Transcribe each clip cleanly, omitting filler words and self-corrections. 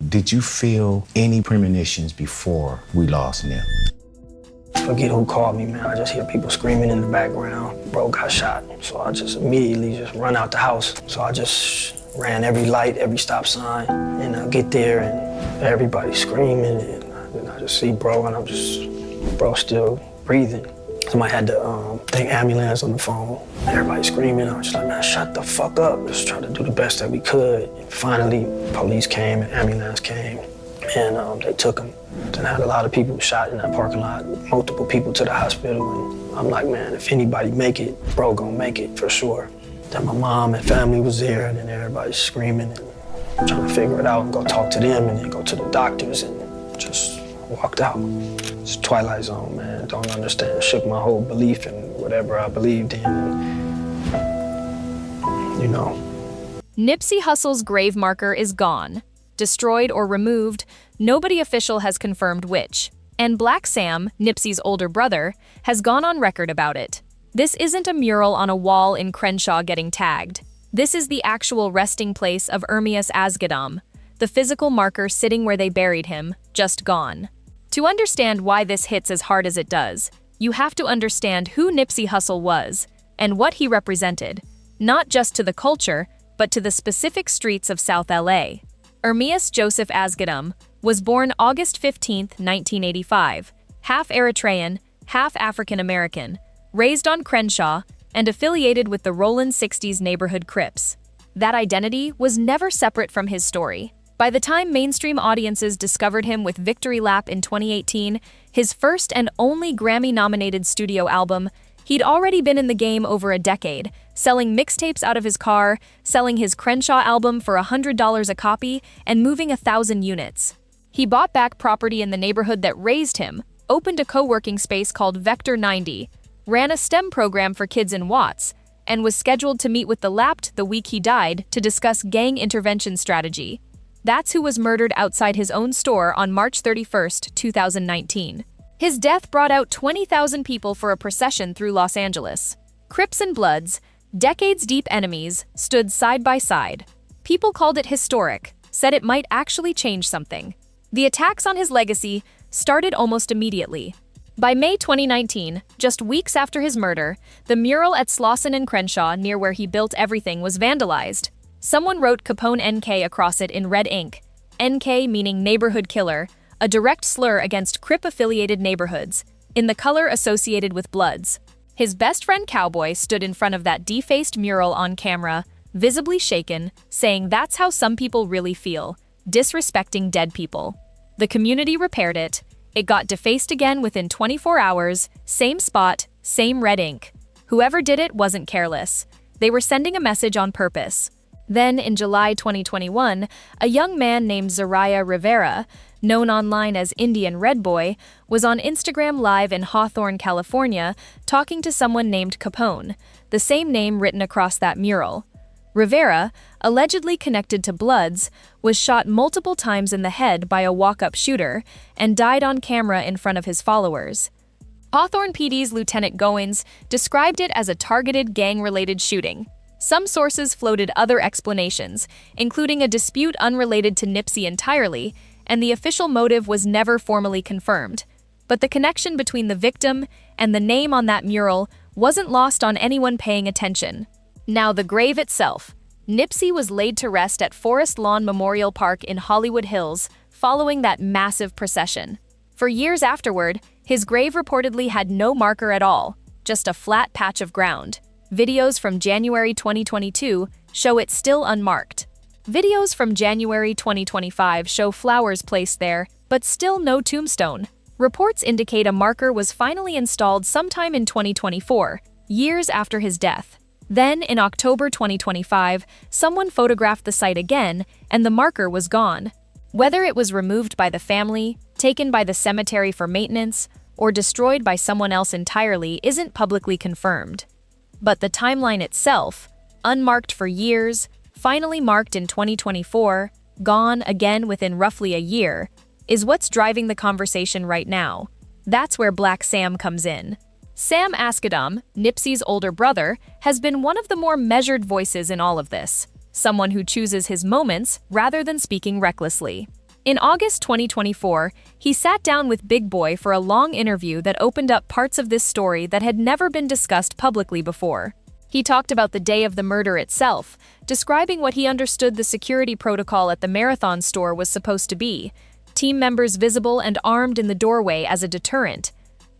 Did you feel any premonitions before we lost Nip? Forget who called me, man. I just hear people screaming in the background. Bro got shot. So I just immediately just run out the house. So I just ran every light, every stop sign, and I get there and everybody's screaming, and I just see bro, and bro still breathing. Somebody had the ambulance on the phone. Everybody screaming. I was just like, man, shut the fuck up. Just trying to do the best that we could. And finally, police came and ambulance came, and they took him. Then I had a lot of people shot in that parking lot, multiple people to the hospital, and I'm like, man, if anybody make it, bro gonna make it for sure. Then my mom and family was there, and then everybody's screaming and trying to figure it out and go talk to them and then go to the doctors and just walked out. It's Twilight Zone, man. Don't understand. Shook my whole belief in whatever I believed in. And, you know. Nipsey Hussels' grave marker is gone. Destroyed or removed, nobody official has confirmed which. And Black Sam, Nipsey's older brother, has gone on record about it. This isn't a mural on a wall in Crenshaw getting tagged. This is the actual resting place of Ermias Asghedom, the physical marker sitting where they buried him, just gone. To understand why this hits as hard as it does, you have to understand who Nipsey Hussle was and what he represented, not just to the culture, but to the specific streets of South LA. Ermias Joseph Asghedom was born August 15, 1985, half Eritrean, half African-American, raised on Crenshaw, and affiliated with the Rollin 60s neighborhood Crips. That identity was never separate from his story. By the time mainstream audiences discovered him with Victory Lap in 2018, his first and only Grammy-nominated studio album, he'd already been in the game over a decade, selling mixtapes out of his car, selling his Crenshaw album for $100 a copy, and moving 1,000 units. He bought back property in the neighborhood that raised him, opened a co-working space called Vector 90, ran a STEM program for kids in Watts, and was scheduled to meet with the Lapped the week he died to discuss gang intervention strategy. That's who was murdered outside his own store on March 31, 2019. His death brought out 20,000 people for a procession through Los Angeles. Crips and Bloods, decades-deep enemies, stood side by side. People called it historic, said it might actually change something. The attacks on his legacy started almost immediately. By May 2019, just weeks after his murder, the mural at Slauson and Crenshaw near where he built everything was vandalized. Someone wrote Capone NK across it in red ink, NK meaning neighborhood killer, a direct slur against Crip-affiliated neighborhoods, in the color associated with Bloods. His best friend Cowboy stood in front of that defaced mural on camera, visibly shaken, saying that's how some people really feel, disrespecting dead people. The community repaired it. It got defaced again within 24 hours, same spot, same red ink. Whoever did it wasn't careless. They were sending a message on purpose. Then, in July 2021, a young man named Zariah Rivera, known online as Indian Red Boy, was on Instagram Live in Hawthorne, California, talking to someone named Capone, the same name written across that mural. Rivera, allegedly connected to Bloods, was shot multiple times in the head by a walk-up shooter and died on camera in front of his followers. Hawthorne PD's Lieutenant Goins described it as a targeted gang-related shooting. Some sources floated other explanations, including a dispute unrelated to Nipsey entirely, and the official motive was never formally confirmed. But the connection between the victim and the name on that mural wasn't lost on anyone paying attention. Now, the grave itself. Nipsey was laid to rest at Forest Lawn Memorial Park in Hollywood Hills following that massive procession. For years afterward, his grave reportedly had no marker at all, just a flat patch of ground. Videos from January 2022 show it still unmarked. Videos from January 2025 show flowers placed there, but still no tombstone. Reports indicate a marker was finally installed sometime in 2024, years after his death. Then, in October 2025, someone photographed the site again, and the marker was gone. Whether it was removed by the family, taken by the cemetery for maintenance, or destroyed by someone else entirely isn't publicly confirmed. But the timeline itself, unmarked for years, finally marked in 2024, gone again within roughly a year, is what's driving the conversation right now. That's where Black Sam comes in. Sam Asghedom, Nipsey's older brother, has been one of the more measured voices in all of this, someone who chooses his moments rather than speaking recklessly. In August 2024, he sat down with Big Boy for a long interview that opened up parts of this story that had never been discussed publicly before. He talked about the day of the murder itself, describing what he understood the security protocol at the Marathon store was supposed to be, team members visible and armed in the doorway as a deterrent.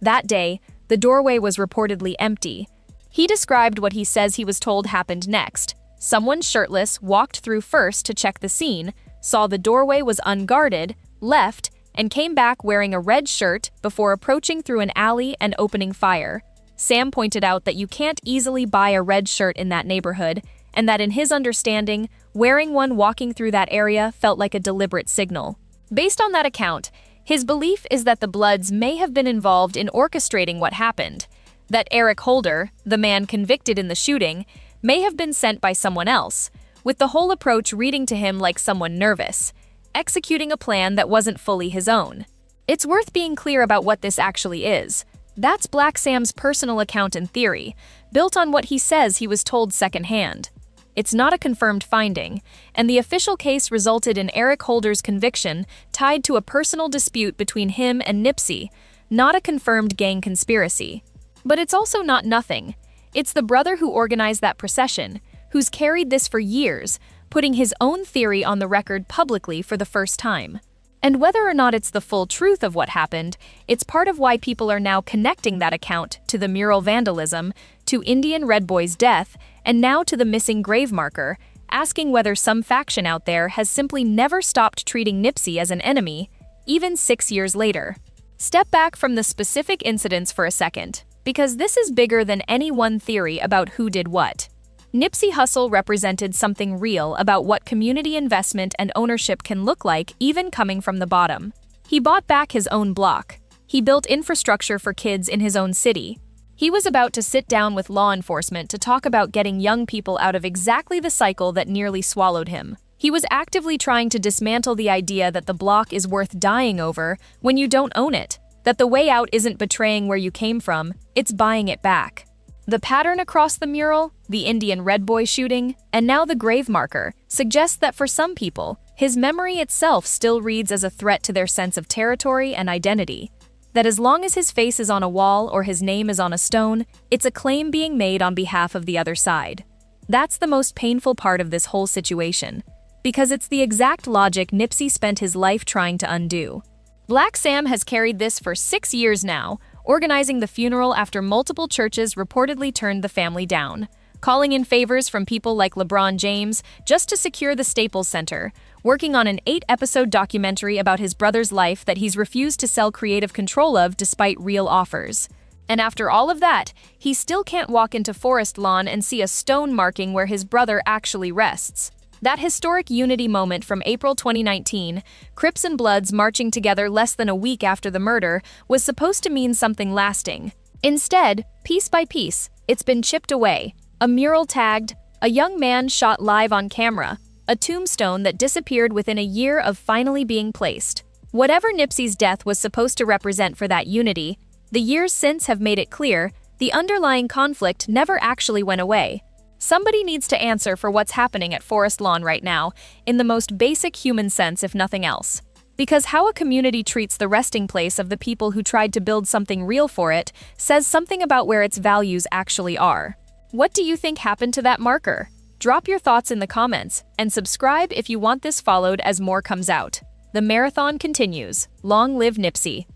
That day, the doorway was reportedly empty. He described what he says he was told happened next. Someone shirtless walked through first to check the scene, saw the doorway was unguarded, left, and came back wearing a red shirt before approaching through an alley and opening fire. Sam pointed out that you can't easily buy a red shirt in that neighborhood, and that in his understanding, wearing one walking through that area felt like a deliberate signal. Based on that account, his belief is that the Bloods may have been involved in orchestrating what happened, that Eric Holder, the man convicted in the shooting, may have been sent by someone else, with the whole approach reading to him like someone nervous, executing a plan that wasn't fully his own. It's worth being clear about what this actually is. That's Black Sam's personal account and theory, built on what he says he was told secondhand. It's not a confirmed finding, and the official case resulted in Eric Holder's conviction tied to a personal dispute between him and Nipsey, not a confirmed gang conspiracy. But it's also not nothing. It's the brother who organized that procession, who's carried this for years, putting his own theory on the record publicly for the first time. And whether or not it's the full truth of what happened, it's part of why people are now connecting that account to the mural vandalism, to Indian Red Boy's death, and now to the missing grave marker, asking whether some faction out there has simply never stopped treating Nipsey as an enemy, even 6 years later. Step back from the specific incidents for a second, because this is bigger than any one theory about who did what. Nipsey Hussle represented something real about what community investment and ownership can look like even coming from the bottom. He bought back his own block. He built infrastructure for kids in his own city. He was about to sit down with law enforcement to talk about getting young people out of exactly the cycle that nearly swallowed him. He was actively trying to dismantle the idea that the block is worth dying over when you don't own it, that the way out isn't betraying where you came from, it's buying it back. The pattern across the mural, the Indian Red Boy shooting, and now the grave marker, suggests that for some people, his memory itself still reads as a threat to their sense of territory and identity. That as long as his face is on a wall or his name is on a stone, it's a claim being made on behalf of the other side. That's the most painful part of this whole situation, because it's the exact logic Nipsey spent his life trying to undo. Black Sam has carried this for 6 years now, organizing the funeral after multiple churches reportedly turned the family down, calling in favors from people like LeBron James just to secure the Staples Center, working on an 8-episode documentary about his brother's life that he's refused to sell creative control of despite real offers. And after all of that, he still can't walk into Forest Lawn and see a stone marking where his brother actually rests. That historic unity moment from April 2019, Crips and Bloods marching together less than a week after the murder, was supposed to mean something lasting. Instead, piece by piece, it's been chipped away. A mural tagged, a young man shot live on camera, a tombstone that disappeared within a year of finally being placed. Whatever Nipsey's death was supposed to represent for that unity, the years since have made it clear the underlying conflict never actually went away. Somebody needs to answer for what's happening at Forest Lawn right now, in the most basic human sense if nothing else. Because how a community treats the resting place of the people who tried to build something real for it says something about where its values actually are. What do you think happened to that marker? Drop your thoughts in the comments, and subscribe if you want this followed as more comes out. The marathon continues. Long live Nipsey.